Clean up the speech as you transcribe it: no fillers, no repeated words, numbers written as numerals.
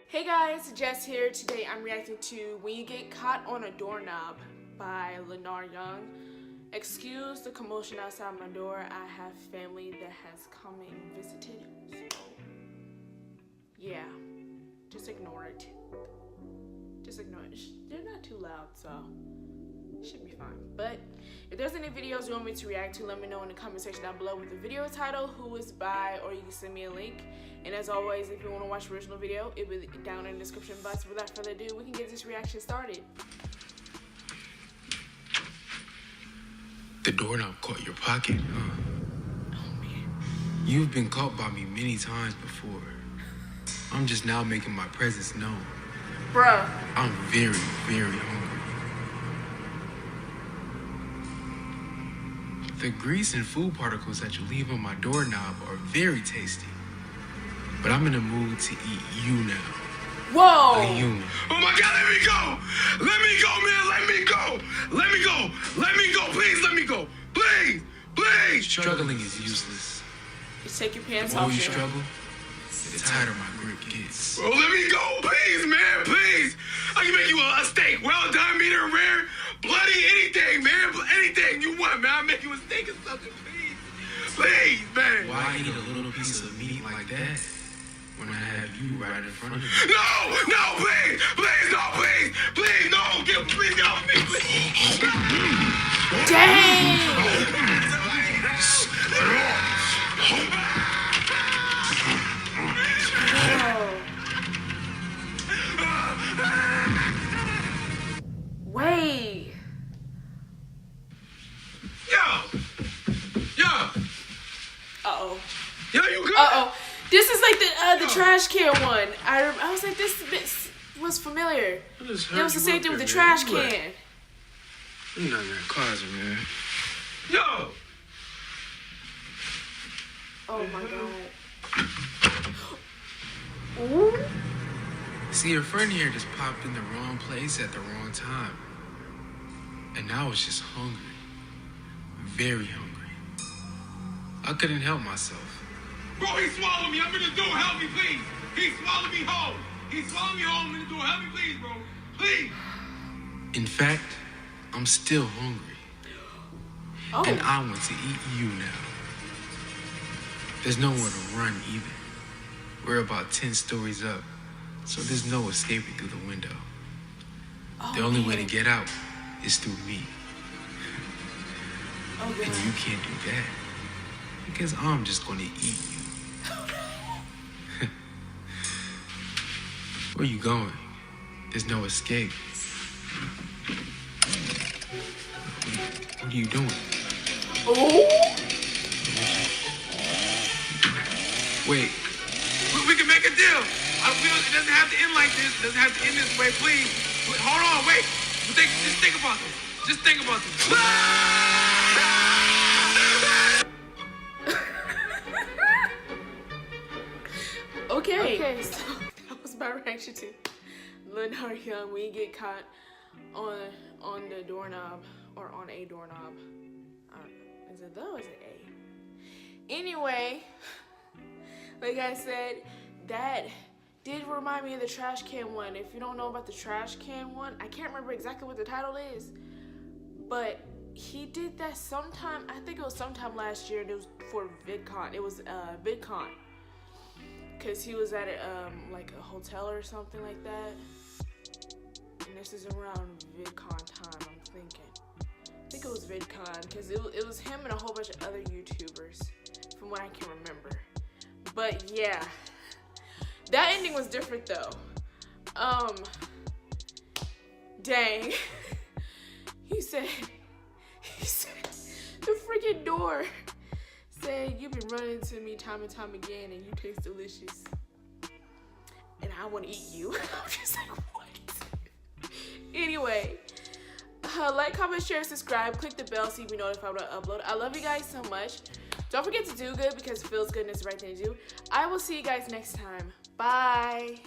Hey guys, Jess here. Today I'm reacting to When You Get Caught on a Doorknob by Lenarr. Excuse the commotion outside my door. I have family that has come and visited, so yeah, just ignore it. Just ignore it. They're not too loud, so should be fine. But if there's any videos you want me to react to, let me know in the comment section down below with the video title, who it's by, or you can send me a link. And as always, if you want to watch the original video, it will be down in the description box. Without further ado, we can get this reaction started. The doorknob caught your pocket, huh? Oh man. You've been caught by me many times before. I'm just now making my presence known. Bruh. I'm very, very hungry. The grease and food particles that you leave on my doorknob are very tasty. But I'm in the mood to eat you now. Whoa! A human. Oh my God, let me go! Let me go, man! Let me go! Let me go! Let me go! Please let me go! Please! Please! Struggling is useless. Just take your pants The off. more you here. struggle, the tighter my grip gets. Bro, let me go, please, man, please. I can make you a steak, well done, medium rare, bloody, anything, man, anything you want, man. I'll make you a steak or something, please. Please, man. Why eat a little piece of meat like that when I have you right in front of me? No, please, no, please, no, please, off me, please. Dang! Wait. Yo. Uh-oh. Yo, you good? Uh-oh. This is like the trash can one. I was like, this was familiar. That was the same thing with the trash can. You're not in that closet, man. Yo. Oh my God. Ooh. See, your friend here just popped in the wrong place at the wrong time. And I was just hungry. Very hungry. I couldn't help myself. Bro, he swallowed me. I'm in the door. Help me, please. He swallowed me whole. I'm in the door. Help me, please, bro. Please. In fact, I'm still hungry. Oh. And I want to eat you now. There's nowhere to run either. We're about 10 stories up, so there's no escaping through the window. Oh, the only way to man. get out is through me. Oh, And God. you can't do that, because I'm just going to eat you. Where you going? There's no escape. What are you doing? Oh. Wait. We can make a deal. It doesn't have to end like this. It doesn't have to end this way, please. Hold on, wait. Just think about this. Just think about this. Okay, so that was my reaction to Lenarr when you get caught on the doorknob or on a doorknob. I don't know. Is it though or is it A? Anyway, like I said, that did remind me of the trash can one. If you don't know about the trash can one, I can't remember exactly what the title is, but he did that sometime, I think it was sometime last year, and it was for VidCon. It was VidCon. Because he was at like a hotel or something like that. And this is around VidCon time, I'm thinking. I think it was VidCon, because it was him and a whole bunch of other YouTubers, from what I can remember. But yeah, that ending was different though. Dang. He said the freaking door said, you've been running to me time and time again and you taste delicious. And I want to eat you. I'm just like, what? Anyway, like, comment, share, subscribe, click the bell so you be notified when I upload. I love you guys so much. Don't forget to do good because it feels good and it's the right thing to do. I will see you guys next time. Bye.